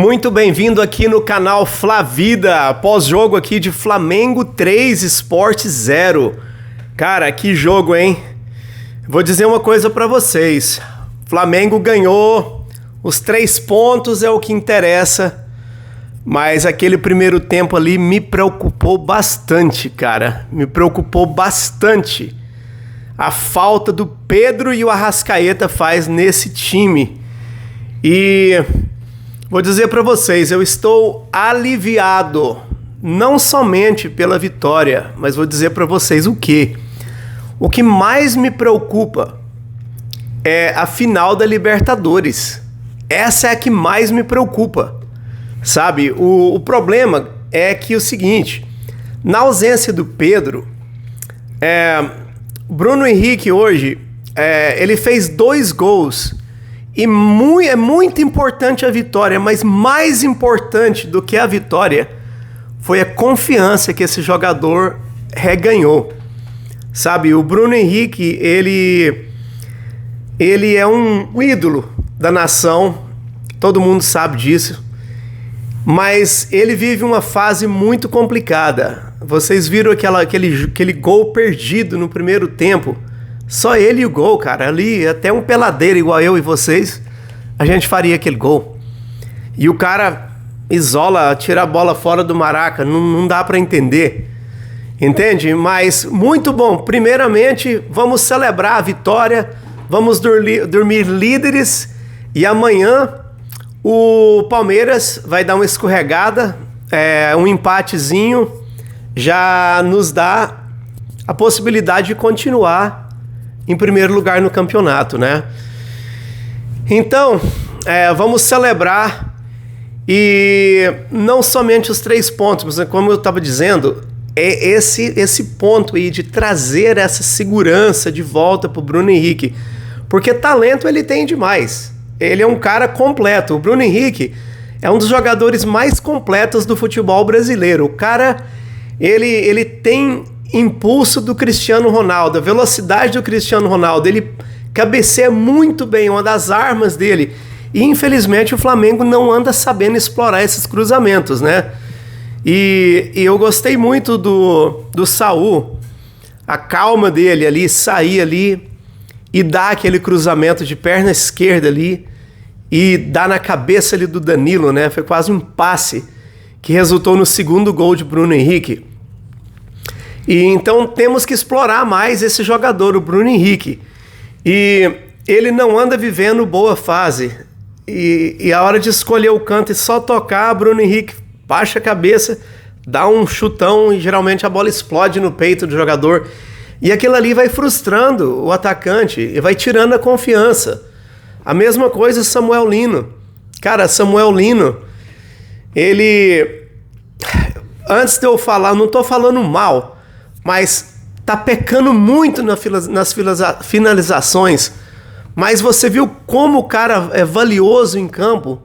Muito bem-vindo aqui no canal Flavida, pós-jogo aqui de Flamengo 3, Sport 0. Cara, que jogo, hein? Vou dizer uma coisa pra vocês. Flamengo ganhou, os 3 pontos é o que interessa, mas aquele primeiro tempo ali me preocupou bastante, cara. Me preocupou bastante. A falta do Pedro e o Arrascaeta faz nesse time. E vou dizer para vocês, eu estou aliviado, não somente pela vitória, mas vou dizer para vocês o quê? O que mais me preocupa é a final da Libertadores. Essa é a que mais me preocupa, sabe? O problema é que o seguinte, na ausência do Pedro, Bruno Henrique hoje, ele fez 2 gols. E é muito importante a vitória, mas mais importante do que a vitória foi a confiança que esse jogador reganhou. Sabe, o Bruno Henrique, ele é um ídolo da nação, todo mundo sabe disso, mas ele vive uma fase muito complicada. Vocês viram aquele gol perdido no primeiro tempo? Só ele e o gol, cara. Ali, até um peladeiro igual eu e vocês, a gente faria aquele gol. E o cara isola, tira a bola fora do Maraca. Não dá pra entender. Entende? Mas muito bom. Primeiramente, vamos celebrar a vitória. Vamos dormir líderes. E amanhã o Palmeiras vai dar uma escorregada. Um empatezinho já nos dá a possibilidade de continuar em primeiro lugar no campeonato, né? Então, vamos celebrar, e não somente os 3 pontos, mas como eu estava dizendo, é esse ponto aí de trazer essa segurança de volta para o Bruno Henrique, porque talento ele tem demais, ele é um cara completo. O Bruno Henrique é um dos jogadores mais completos do futebol brasileiro. O cara, ele tem impulso do Cristiano Ronaldo, a velocidade do Cristiano Ronaldo, ele cabeceia muito bem, uma das armas dele, e infelizmente o Flamengo não anda sabendo explorar esses cruzamentos, né? E eu gostei muito do Saul, a calma dele ali, sair ali e dar aquele cruzamento de perna esquerda ali e dar na cabeça ali do Danilo, né? Foi quase um passe que resultou no segundo gol de Bruno Henrique. E então temos que explorar mais esse jogador, o Bruno Henrique. E ele não anda vivendo boa fase. E a hora de escolher o canto e só tocar, Bruno Henrique baixa a cabeça, dá um chutão e geralmente a bola explode no peito do jogador. E aquilo ali vai frustrando o atacante e vai tirando a confiança. A mesma coisa Samuel Lino. Cara, Samuel Lino, ele... Antes de eu falar, não tô falando mal, mas tá pecando muito nas finalizações. Mas você viu como o cara é valioso em campo?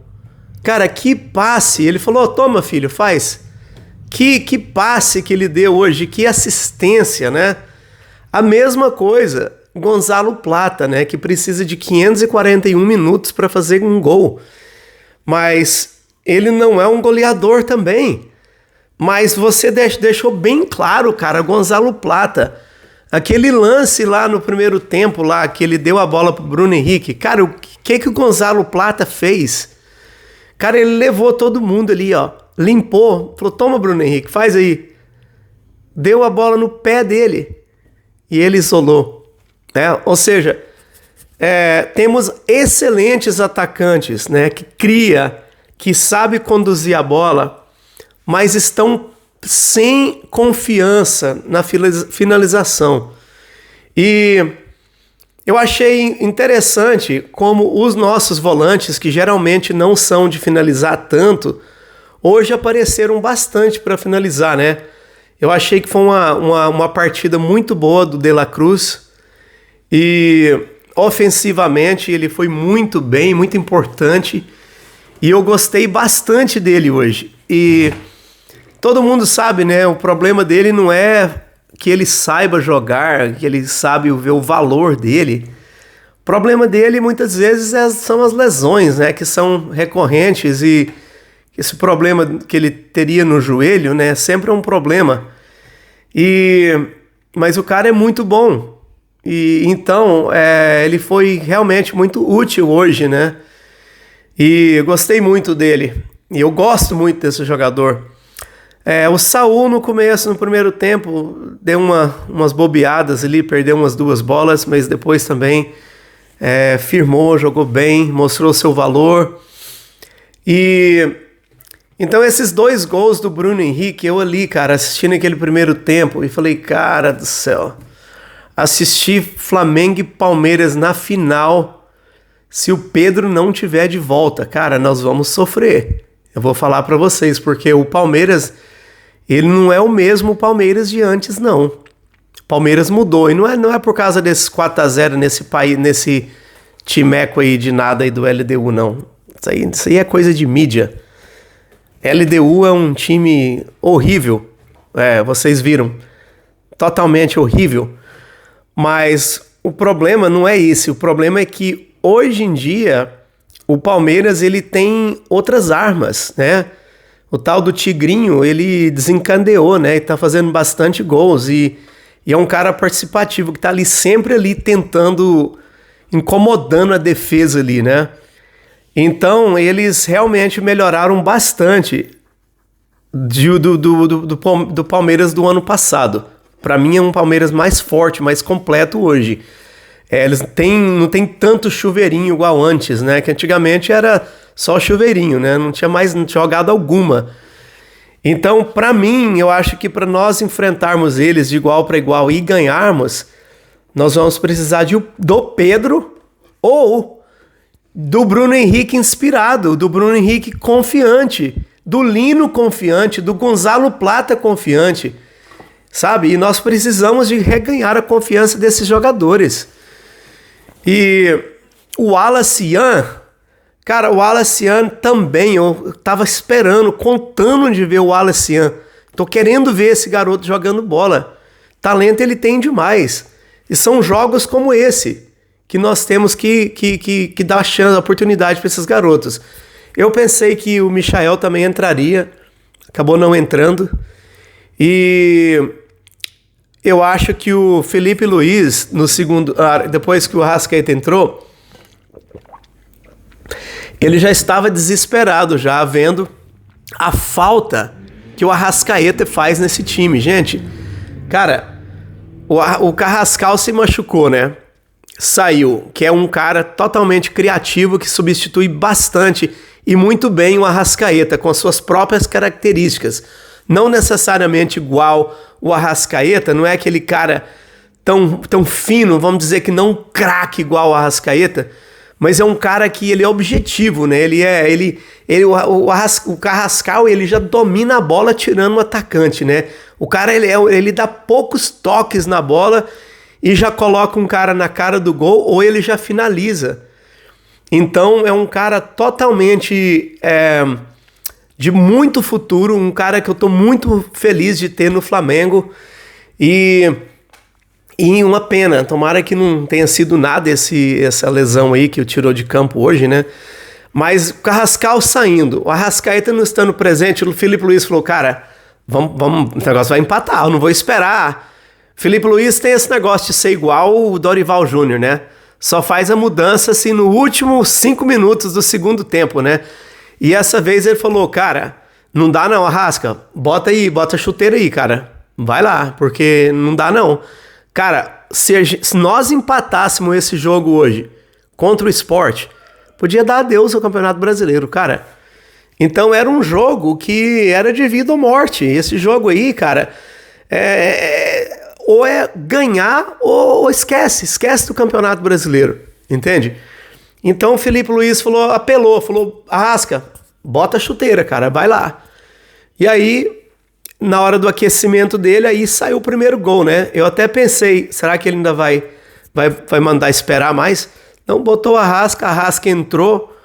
Cara, que passe! Ele falou, toma filho, faz. Que passe que ele deu hoje, que assistência, né? A mesma coisa, Gonzalo Plata, né? Que precisa de 541 minutos para fazer um gol. Mas ele não é um goleador também. Mas você deixou bem claro, cara, Gonzalo Plata. Aquele lance lá no primeiro tempo, lá que ele deu a bola pro Bruno Henrique. Cara, o que o Gonzalo Plata fez? Cara, ele levou todo mundo ali, ó. Limpou. Falou, toma, Bruno Henrique, faz aí. Deu a bola no pé dele. E ele isolou. Né? Ou seja, temos excelentes atacantes, né? Que cria, que sabe conduzir a bola, mas estão sem confiança na finalização. E eu achei interessante como os nossos volantes, que geralmente não são de finalizar tanto, hoje apareceram bastante para finalizar, né? Eu achei que foi uma partida muito boa do De La Cruz, e ofensivamente ele foi muito bem, muito importante, e eu gostei bastante dele hoje. E todo mundo sabe, né? O problema dele não é que ele saiba jogar, que ele sabe ver o valor dele. O problema dele muitas vezes são as lesões, né? Que são recorrentes, e esse problema que ele teria no joelho, né? Sempre é um problema. Mas o cara é muito bom. E então ele foi realmente muito útil hoje, né? E eu gostei muito dele. E eu gosto muito desse jogador. O Saul no começo, no primeiro tempo, deu umas bobeadas ali, perdeu umas 2 bolas, mas depois também firmou, jogou bem, mostrou seu valor. E então esses 2 gols do Bruno Henrique, eu ali, cara, assistindo aquele primeiro tempo e falei, cara do céu, assistir Flamengo e Palmeiras na final, se o Pedro não tiver de volta, cara, nós vamos sofrer. Eu vou falar pra vocês, porque o Palmeiras, ele não é o mesmo Palmeiras de antes, não. O Palmeiras mudou, e não é por causa desses 4-0 nesse timeco aí de nada aí do LDU, não. Isso aí é coisa de mídia. LDU é um time horrível, vocês viram, totalmente horrível, mas o problema não é esse, o problema é que hoje em dia o Palmeiras ele tem outras armas, né? O tal do Tigrinho, ele desencandeou, né? E tá fazendo bastante gols e é um cara participativo que tá ali sempre ali tentando, incomodando a defesa ali, né? Então, eles realmente melhoraram bastante do Palmeiras do ano passado. Para mim, é um Palmeiras mais forte, mais completo hoje. Eles não tem tanto chuveirinho igual antes, né? Que antigamente era só chuveirinho, né? Não tinha jogada alguma. Então, para mim, eu acho que para nós enfrentarmos eles de igual para igual e ganharmos, nós vamos precisar do Pedro ou do Bruno Henrique inspirado, do Bruno Henrique confiante, do Lino confiante, do Gonzalo Plata confiante, sabe? E nós precisamos de reganhar a confiança desses jogadores. E o Wallace Yan, cara, o Wallace Yan também, eu tava esperando, contando de ver o Wallace Yan. Tô querendo ver esse garoto jogando bola. Talento ele tem demais. E são jogos como esse que nós temos que dar chance, oportunidade para esses garotos. Eu pensei que o Michael também entraria, acabou não entrando. E eu acho que o Felipe Luiz, no segundo, depois que o Arrascaeta entrou, ele já estava desesperado, já vendo a falta que o Arrascaeta faz nesse time. Gente, cara, o Carrascal se machucou, né? Saiu, que é um cara totalmente criativo, que substitui bastante e muito bem o Arrascaeta, com as suas próprias características. Não necessariamente igual o Arrascaeta, não é aquele cara tão fino, vamos dizer que não craque igual o Arrascaeta, mas é um cara que ele é objetivo, né? O Carrascal, ele já domina a bola tirando o atacante, né? O cara, ele dá poucos toques na bola e já coloca um cara na cara do gol, ou ele já finaliza. Então é um cara totalmente de muito futuro, um cara que eu estou muito feliz de ter no Flamengo. E uma pena, tomara que não tenha sido nada essa lesão aí que o tirou de campo hoje, né? Mas o Carrascal saindo, o Arrascaeta não estando presente, o Felipe Luiz falou, cara, vamos, o negócio vai empatar, eu não vou esperar. Felipe Luiz tem esse negócio de ser igual o Dorival Júnior, né? Só faz a mudança assim no último 5 minutos do segundo tempo, né? E essa vez ele falou, cara, não dá não, Arrasca, bota a chuteira aí, cara. Vai lá, porque não dá não. Cara, se nós empatássemos esse jogo hoje contra o Sport, podia dar adeus ao Campeonato Brasileiro, cara. Então era um jogo que era de vida ou morte. Esse jogo aí, cara, ou é ganhar ou esquece do Campeonato Brasileiro, entende? Então o Felipe Luiz falou, Arrasca, bota a chuteira, cara, vai lá. E aí, na hora do aquecimento dele, aí saiu o primeiro gol, né? Eu até pensei, será que ele ainda vai mandar esperar mais? Não, botou a Arrasca entrou,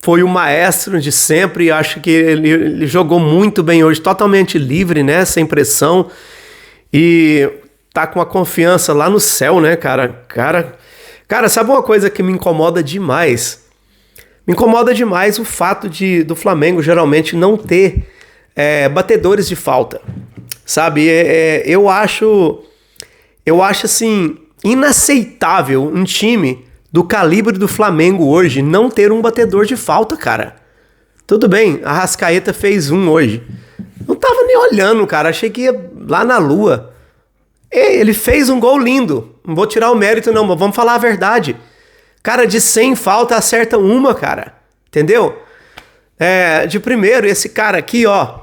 foi o maestro de sempre, acho que ele jogou muito bem hoje, totalmente livre, né? Sem pressão. E tá com a confiança lá no céu, né, cara? Cara, sabe uma coisa que me incomoda demais? Me incomoda demais o fato do Flamengo geralmente não ter batedores de falta, sabe? Eu acho assim inaceitável um time do calibre do Flamengo hoje não ter um batedor de falta, cara. Tudo bem, a Arrascaeta fez um hoje. Não tava nem olhando, cara. Achei que ia lá na lua. Ele fez um gol lindo. Não vou tirar o mérito não, mas vamos falar a verdade. Cara, de 100 falta acerta uma, cara. Entendeu? De primeiro, esse cara aqui, ó.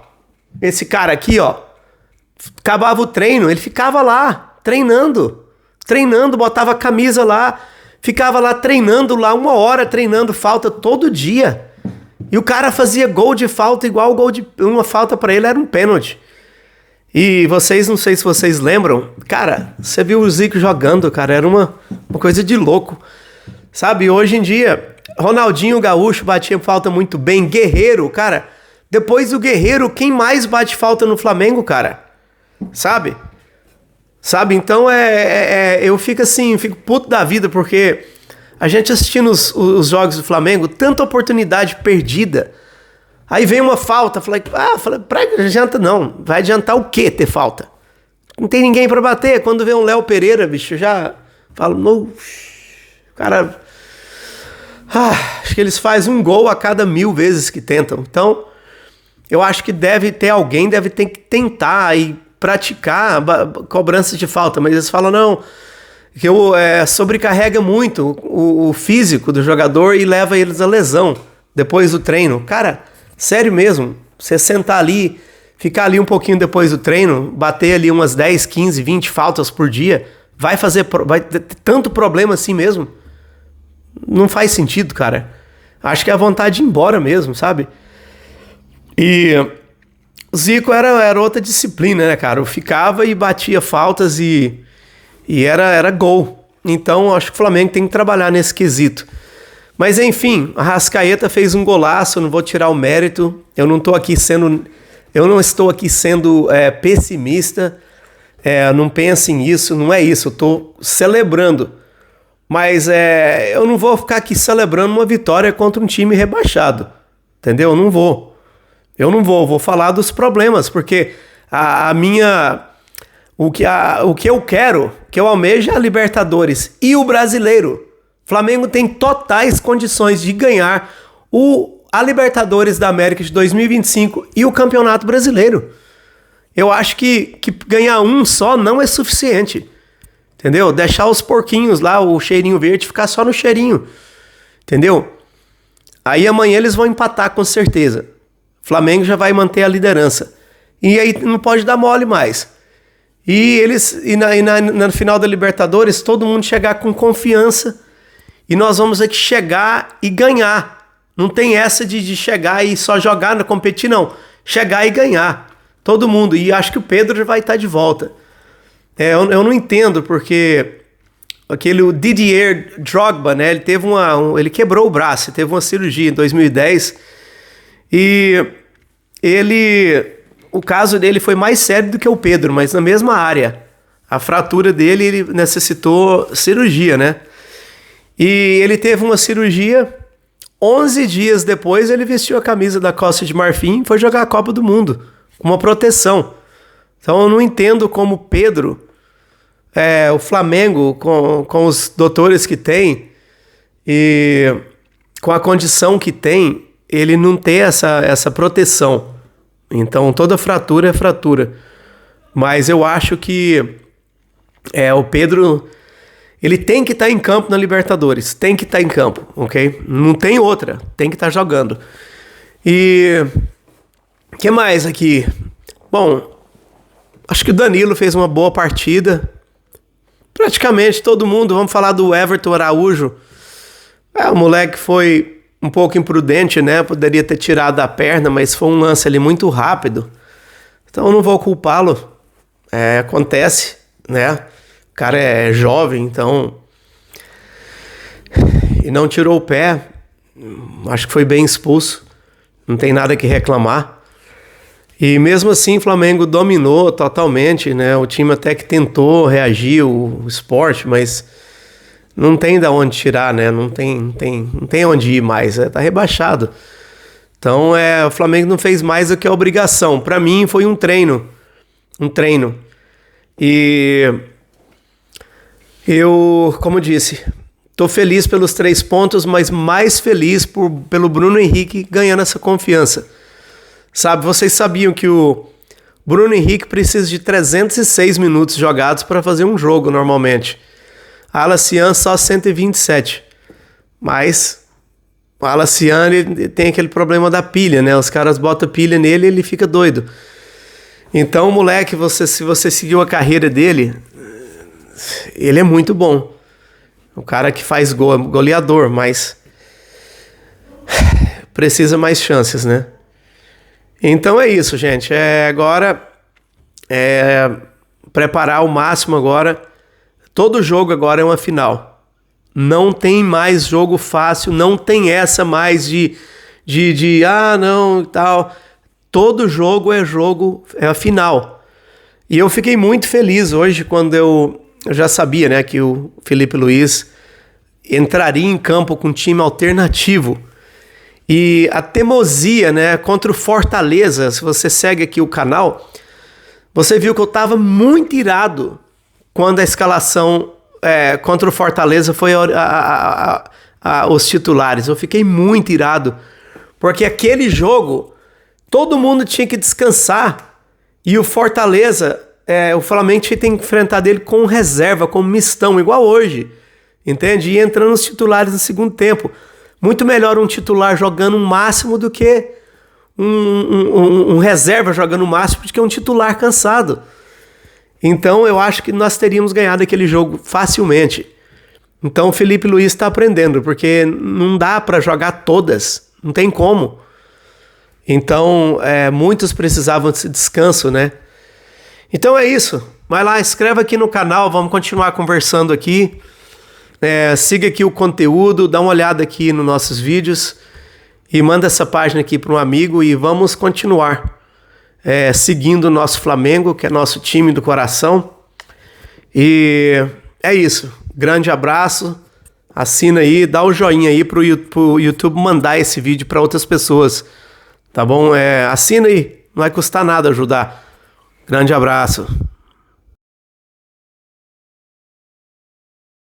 Acabava o treino, ele ficava lá, treinando, botava a camisa lá, ficava lá treinando lá 1 hora, treinando falta todo dia. E o cara fazia gol de falta igual o gol de... Uma falta pra ele era um pênalti. E vocês, não sei se vocês lembram, cara, você viu o Zico jogando, cara, era uma coisa de louco. Sabe, hoje em dia, Ronaldinho Gaúcho batia falta muito bem, Guerreiro, cara, depois do Guerreiro, quem mais bate falta no Flamengo, cara? Sabe, então eu fico assim, fico puto da vida, porque a gente assistindo os jogos do Flamengo, tanta oportunidade perdida. Aí vem uma falta, falei, não adianta não. Vai adiantar o quê ter falta? Não tem ninguém pra bater. Quando vem um Léo Pereira, bicho, eu já falo, cara, acho que eles fazem um gol a cada 1000 vezes que tentam. Então, eu acho que deve ter que tentar e praticar cobrança de falta. Mas eles falam, não, que sobrecarrega muito o físico do jogador e leva eles à lesão depois do treino. Cara, sério mesmo, você sentar ali, ficar ali um pouquinho depois do treino, bater ali umas 10, 15, 20 faltas por dia, vai ter tanto problema assim mesmo? Não faz sentido, cara. Acho que é a vontade de ir embora mesmo, sabe? E o Zico era outra disciplina, né, cara? Eu ficava e batia faltas e era gol. Então, acho que o Flamengo tem que trabalhar nesse quesito. Mas, enfim, a Arrascaeta fez um golaço, não vou tirar o mérito. Eu não estou aqui sendo pessimista. Não pensem nisso, não é isso. Eu estou celebrando. Mas eu não vou ficar aqui celebrando uma vitória contra um time rebaixado. Entendeu? Eu não vou. Vou falar dos problemas, porque o que eu quero, que eu almejo é a Libertadores e o Brasileiro. Flamengo tem totais condições de ganhar a Libertadores da América de 2025 e o Campeonato Brasileiro. Eu acho que ganhar um só não é suficiente. Entendeu? Deixar os porquinhos lá, o cheirinho verde, ficar só no cheirinho. Entendeu? Aí amanhã eles vão empatar com certeza. O Flamengo já vai manter a liderança. E aí não pode dar mole mais. E na final da Libertadores, todo mundo chegar com confiança. E nós vamos aqui chegar e ganhar. Não tem essa de chegar e só jogar, não competir, não. Chegar e ganhar. Todo mundo. E acho que o Pedro já vai estar de volta. Eu não entendo, porque o Didier Drogba, né? Ele teve ele quebrou o braço, teve uma cirurgia em 2010. E o caso dele foi mais sério do que o Pedro, mas na mesma área. A fratura dele, ele necessitou cirurgia, né? E ele teve uma cirurgia, 11 dias depois ele vestiu a camisa da Costa de Marfim e foi jogar a Copa do Mundo, com uma proteção. Então eu não entendo como Pedro, o Flamengo, com os doutores que tem, e com a condição que tem, ele não tem essa proteção. Então toda fratura é fratura. Mas eu acho que o Pedro... Ele tem que estar em campo na Libertadores. Tem que estar em campo, ok? Não tem outra. Tem que estar jogando. E... o que mais aqui? Bom, acho que o Danilo fez uma boa partida. Praticamente todo mundo. Vamos falar do Everton Araújo. O moleque foi um pouco imprudente, né? Poderia ter tirado a perna, mas foi um lance ali muito rápido. Então eu não vou culpá-lo. Acontece, né? O cara é jovem, então... E não tirou o pé. Acho que foi bem expulso. Não tem nada que reclamar. E mesmo assim o Flamengo dominou totalmente, né? O time até que tentou reagir, o Sport, mas não tem da onde tirar, né? Não tem onde ir mais, tá rebaixado. Então, o Flamengo não fez mais do que a obrigação. Para mim, foi um treino. E eu, como disse, tô feliz pelos 3 pontos, mas mais feliz pelo Bruno Henrique ganhando essa confiança. Sabe, vocês sabiam que o Bruno Henrique precisa de 306 minutos jogados para fazer um jogo normalmente. A Alacian só 127. Mas o Alacian ele tem aquele problema da pilha, né? Os caras botam pilha nele e ele fica doido. Então, moleque, se você seguiu a carreira dele, ele é muito bom. O cara que faz gol, goleador, mas precisa mais chances, né? Então é isso, gente. Agora preparar o máximo agora. Todo jogo agora é uma final. Não tem mais jogo fácil, não tem essa mais de não e tal. Todo jogo é a final. E eu fiquei muito feliz hoje quando eu já sabia, né, que o Felipe Luiz entraria em campo com um time alternativo. E a teimosia, né, contra o Fortaleza, se você segue aqui o canal, você viu que eu estava muito irado quando a escalação contra o Fortaleza foi os titulares. Eu fiquei muito irado, porque aquele jogo, todo mundo tinha que descansar, e o Fortaleza, o Flamengo tinha que enfrentar dele com reserva, com mistão, igual hoje, entende? E entrando os titulares no segundo tempo. Muito melhor um titular jogando o máximo do que um reserva jogando o máximo do que um titular cansado. Então eu acho que nós teríamos ganhado aquele jogo facilmente. Então o Felipe Luiz está aprendendo, porque não dá para jogar todas, não tem como. Então muitos precisavam de descanso, né? Então é isso. Vai lá, inscreva aqui no canal, vamos continuar conversando aqui. Siga aqui o conteúdo, dá uma olhada aqui nos nossos vídeos e manda essa página aqui para um amigo e vamos continuar seguindo o nosso Flamengo, que é nosso time do coração. E é isso. Grande abraço. Assina aí, dá o joinha aí pro YouTube mandar esse vídeo para outras pessoas. Tá bom? Assina aí, não vai custar nada ajudar. Grande abraço.